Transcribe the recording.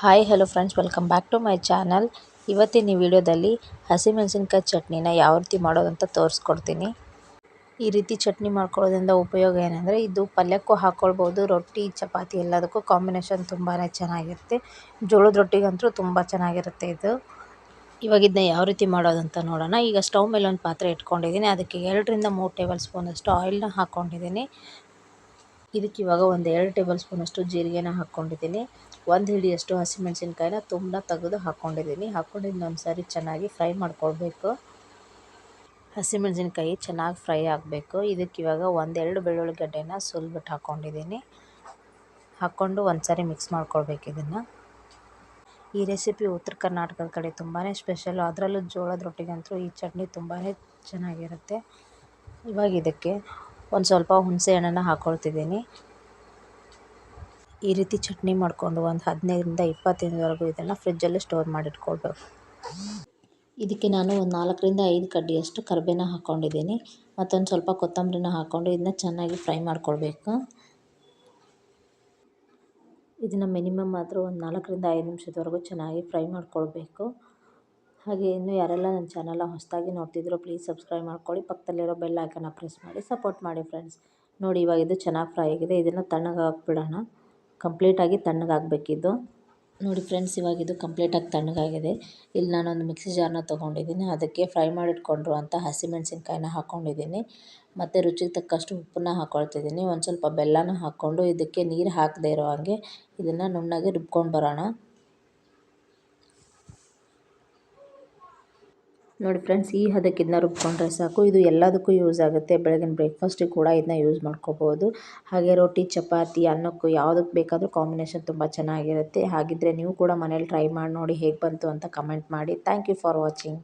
Hi hello friends, welcome back to my channel. ಇವತ್ತಿನ ಈ ವಿಡಿಯೋದಲ್ಲಿ ಹಸಿಮೆಣಸಿನ್ಕಾಯಿ ಚಟ್ನಿನ ಯಾವ ರೀತಿ ಮಾಡೋದಂತ ತೋರಿಸ್ಕೊಡ್ತೀನಿ. ಈ ರೀತಿ ಚಟ್ನಿ ಮಾಡ್ಕೊಳ್ಳೋದ್ರಿಂದ ಉಪಯೋಗ ಏನಂದರೆ, ಇದು ಪಲ್ಯಕ್ಕೂ ಹಾಕ್ಕೊಳ್ಬೋದು, ರೊಟ್ಟಿ ಚಪಾತಿ ಎಲ್ಲದಕ್ಕೂ ಕಾಂಬಿನೇಷನ್ ತುಂಬಾ ಚೆನ್ನಾಗಿರುತ್ತೆ. ಜೋಳದ ರೊಟ್ಟಿಗಂತೂ ತುಂಬ ಚೆನ್ನಾಗಿರುತ್ತೆ ಇದು. ಇವಾಗ ಇದನ್ನ ಯಾವ ರೀತಿ ಮಾಡೋದಂತ ನೋಡೋಣ. ಈಗ ಸ್ಟವ್ ಮೇಲೆ ಒಂದು ಪಾತ್ರೆ ಇಟ್ಕೊಂಡಿದ್ದೀನಿ. ಅದಕ್ಕೆ 2-3 ಟೇಬಲ್ ಸ್ಪೂನಷ್ಟು ಆಯಿಲ್ನ ಹಾಕ್ಕೊಂಡಿದ್ದೀನಿ. ಇದಕ್ಕೆ ಇವಾಗ ಒಂದು 2 ಟೇಬಲ್ ಸ್ಪೂನಷ್ಟು ಜೀರಿಗೆನ ಹಾಕ್ಕೊಂಡಿದ್ದೀನಿ. 1 ಹಿಡಿಯಷ್ಟು ಹಸಿಮೆಣಸಿನ್ಕಾಯಿನ ತುಂಬ ತೆಗೆದು ಹಾಕ್ಕೊಂಡಿದ್ದೀನಿ. ಹಾಕ್ಕೊಂಡಿದ್ದು ಒಂದು ಸಾರಿ ಚೆನ್ನಾಗಿ ಫ್ರೈ ಮಾಡ್ಕೊಳ್ಬೇಕು. ಹಸಿಮೆಣಸಿನ್ಕಾಯಿ ಚೆನ್ನಾಗಿ ಫ್ರೈ ಆಗಬೇಕು. ಇದಕ್ಕೆ ಇವಾಗ 1-2 ಬೆಳ್ಳುಳ್ಳಿ ಗಡ್ಡೆನ ಸುಲಿದ್ಬಿಟ್ಟು ಹಾಕ್ಕೊಂಡಿದ್ದೀನಿ. ಹಾಕ್ಕೊಂಡು ಒಂದು ಸಾರಿ ಮಿಕ್ಸ್ ಮಾಡ್ಕೊಳ್ಬೇಕು ಇದನ್ನು. ಈ ರೆಸಿಪಿ ಉತ್ತರ ಕರ್ನಾಟಕದ ಕಡೆ ತುಂಬಾ ಸ್ಪೆಷಲ್ಲು. ಅದರಲ್ಲೂ ಜೋಳದ ರೊಟ್ಟಿಗಂತೂ ಈ ಚಟ್ನಿ ತುಂಬಾ ಚೆನ್ನಾಗಿರುತ್ತೆ. ಇವಾಗ ಇದಕ್ಕೆ ಒಂದು ಸ್ವಲ್ಪ ಹುಣಸೆ ಹಣ್ಣನ್ನು ಹಾಕ್ಕೊಳ್ತಿದ್ದೀನಿ. ಈ ರೀತಿ ಚಟ್ನಿ ಮಾಡಿಕೊಂಡು ಒಂದು 15-20 ದಿನದವರೆಗೂ ಇದನ್ನು ಫ್ರಿಜ್ಜಲ್ಲಿ ಸ್ಟೋರ್ ಮಾಡಿಟ್ಕೊಳ್ಬೇಕು. ಇದಕ್ಕೆ ನಾನು ಒಂದು 4-5 ಕಡ್ಡಿಯಷ್ಟು ಕರಿಬೇನ ಹಾಕ್ಕೊಂಡಿದ್ದೀನಿ. ಮತ್ತೊಂದು ಸ್ವಲ್ಪ ಕೊತ್ತಂಬರಿನ ಹಾಕ್ಕೊಂಡು ಇದನ್ನ ಚೆನ್ನಾಗಿ ಫ್ರೈ ಮಾಡ್ಕೊಳ್ಬೇಕು. ಇದನ್ನು ಮಿನಿಮಮ್ ಆದರೂ ಒಂದು 4-5 ನಿಮಿಷದವರೆಗೂ ಚೆನ್ನಾಗಿ ಫ್ರೈ ಮಾಡ್ಕೊಳ್ಬೇಕು. ಹಾಗೆ ಇನ್ನು ಯಾರೆಲ್ಲ ನನ್ನ ಚಾನಲ್ನ ಹೊಸದಾಗಿ ನೋಡ್ತಿದ್ರು ಪ್ಲೀಸ್ ಸಬ್ಸ್ಕ್ರೈಬ್ ಮಾಡ್ಕೊಳ್ಳಿ. ಪಕ್ಕದಲ್ಲಿರೋ ಬೆಲ್ ಐಕನ್ನ ಪ್ರೆಸ್ ಮಾಡಿ ಸಪೋರ್ಟ್ ಮಾಡಿ ಫ್ರೆಂಡ್ಸ್. ನೋಡಿ, ಇವಾಗ ಇದು ಚೆನ್ನಾಗಿ ಫ್ರೈ ಆಗಿದೆ. ಇದನ್ನು ತಣ್ಣಗೆ ಹಾಕ್ಬಿಡೋಣ. ಕಂಪ್ಲೀಟಾಗಿ ತಣ್ಣಗಾಗಬೇಕಿದ್ದು. ನೋಡಿ ಫ್ರೆಂಡ್ಸ್, ಇವಾಗ ಇದು ಕಂಪ್ಲೀಟಾಗಿ ತಣ್ಣಗಾಗಿದೆ. ಇಲ್ಲಿ ನಾನೊಂದು ಮಿಕ್ಸಿ ಜಾರ್ನ ತೊಗೊಂಡಿದ್ದೀನಿ. ಅದಕ್ಕೆ ಫ್ರೈ ಮಾಡಿಟ್ಕೊಂಡಿರುವಂಥ ಹಸಿಮೆಣಸಿನ್ಕಾಯಿನ ಹಾಕ್ಕೊಂಡಿದ್ದೀನಿ. ಮತ್ತು ರುಚಿಗೆ ತಕ್ಕಷ್ಟು ಉಪ್ಪನ್ನ ಹಾಕ್ಕೊಳ್ತಿದ್ದೀನಿ. ಒಂದು ಸ್ವಲ್ಪ ಬೆಲ್ಲನ ಹಾಕ್ಕೊಂಡು ಇದಕ್ಕೆ ನೀರು ಹಾಕದೇ ಇರೋ ಹಾಗೆ ಇದನ್ನು ನುಣ್ಣಗೆ ರುಬ್ಕೊಂಡು ಬರೋಣ. ನೋಡಿ ಫ್ರೆಂಡ್ಸ್, ಈ ಹದಕ್ಕೆ ಇದನ್ನ ರುಬ್ಕೊಂಡ್ರೆ ಸಾಕು. ಇದು ಎಲ್ಲದಕ್ಕೂ ಯೂಸ್ ಆಗುತ್ತೆ. ಬೆಳಗಿನ ಬ್ರೇಕ್ಫಾಸ್ಟಿಗೆ ಕೂಡ ಇದನ್ನ ಯೂಸ್ ಮಾಡ್ಕೋಬೋದು. ಹಾಗೆ ರೊಟ್ಟಿ ಚಪಾತಿ ಅನ್ನಕ್ಕೂ ಯಾವುದಕ್ಕೆ ಬೇಕಾದರೂ ಕಾಂಬಿನೇಷನ್ ತುಂಬ ಚೆನ್ನಾಗಿರುತ್ತೆ. ಹಾಗಿದ್ದರೆ ನೀವು ಕೂಡ ಮನೇಲಿ ಟ್ರೈ ಮಾಡಿ ನೋಡಿ ಹೇಗೆ ಬಂತು ಅಂತ ಕಮೆಂಟ್ ಮಾಡಿ. Thank you for watching.